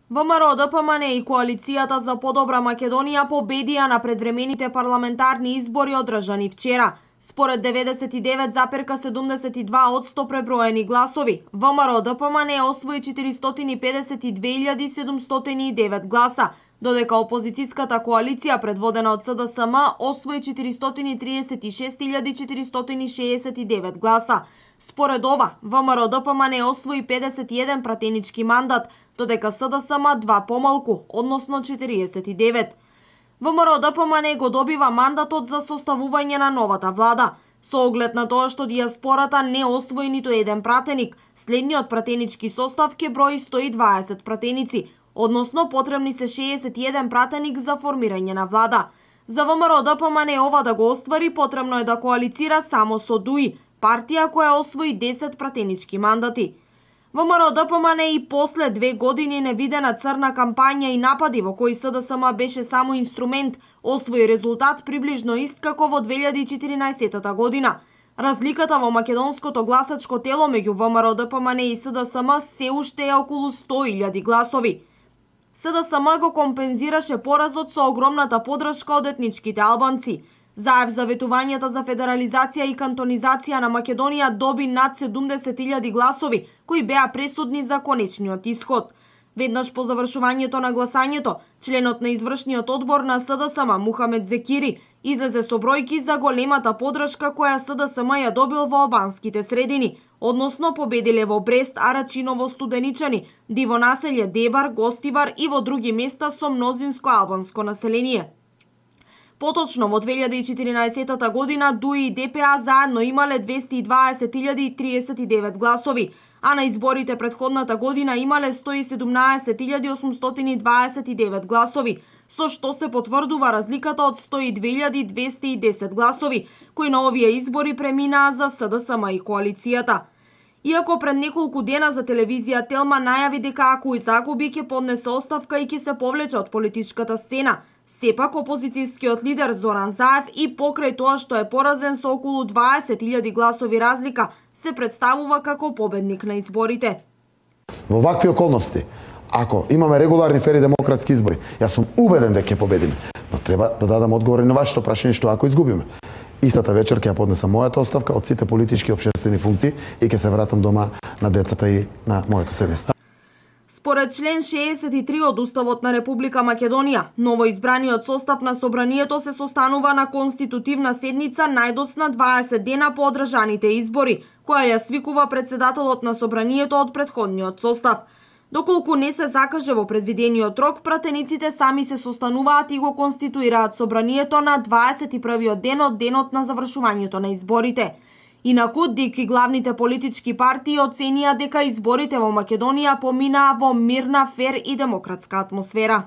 ВМРО-ДПМН и Коалицијата за подобра Македонија победија на предвремените парламентарни избори одржани вчера. Според 99,72% преброени гласови, ВМРО-ДПМН освои 452.709 гласа, додека опозицијската коалиција предводена од СДСМ освои 436.469 гласа. Според ова, ВМРО-ДПМН освои 51 пратенички мандат, додека СДСМ 2 помалку, односно 49. ВМРО-ДПМН го добива мандатот за составување на новата влада. Со оглед на тоа што дијаспората не освои ниту еден пратеник, следниот пратенички состав ќе брои 120 пратеници, односно потребни се 61 пратеник за формирање на влада. За ВМРО-ДПМН ова да го оствари потребно е да коалицира само со ДУИ, партија која освои 10 пратенички мандати. ВМРО-ДПМН и после 2 години невидена црна кампања и напади во кои СДСМ беше само инструмент, освои резултат приближно ист како во 2014 година. Разликата во македонското гласачко тело меѓу ВМРО-ДПМН и СДСМ се уште е околу 100.000 гласови. СДСМ го компензираше поразот со огромната подршка од етничките албанци. Заев за ветувањата за федерализација и кантонизација на Македонија доби над 70.000 гласови, кои беа пресудни за конечниот исход. Веднаш по завршувањето на гласањето, членот на извршниот одбор на СДСМ Мухамед Зекири излезе со бројки за големата подршка која СДСМ ја добил во албанските средини, односно победиле во Брест, Арачиново, Студеничани, Диво населје, Дебар, Гостивар и во други места со мнозинско албанско население. Поточно во 2014 година ДУИ и ДПА заедно имале 220.039 гласови, а на изборите предходната година имале 117.829 гласови, со што се потврдува разликата од 102.210 гласови, кои на овие избори преминаа за СДСМ и коалицијата. Иако пред неколку дена за телевизија Телма најави дека ако и загуби ќе поднесе оставка и ќе се повлече од политичката сцена, сепак опозицијскиот лидер Зоран Заев и покрај тоа што е поразен со околу 20.000 гласови разлика, се представува како победник на изборите. Во вакви околности, ако имаме регуларни фери демократски избори, јас сум убеден дека ќе победиме, но треба да дадам одговори на вашето прашање што ако изгубиме. Истата вечер ќе ја поднесам мојата оставка од сите политички и општествени функции и ќе се вратам дома на децата и на моето семејство. Според член 63 од Уставот на Република Македонија, новоизбраниот состав на собранието се состанува на конститутивна седница најдосна 20 дена по одржаните избори, која ја свикува председателот на собранието од претходниот состав. Доколку не се закаже во предвидениот рок, пратениците сами се состануваат и го конституираат собранието на 21-иот ден од денот на завршувањето на изборите. Инаку, ДИК и главните политички партии оценија дека изборите во Македонија поминаа во мирна, фер и демократска атмосфера.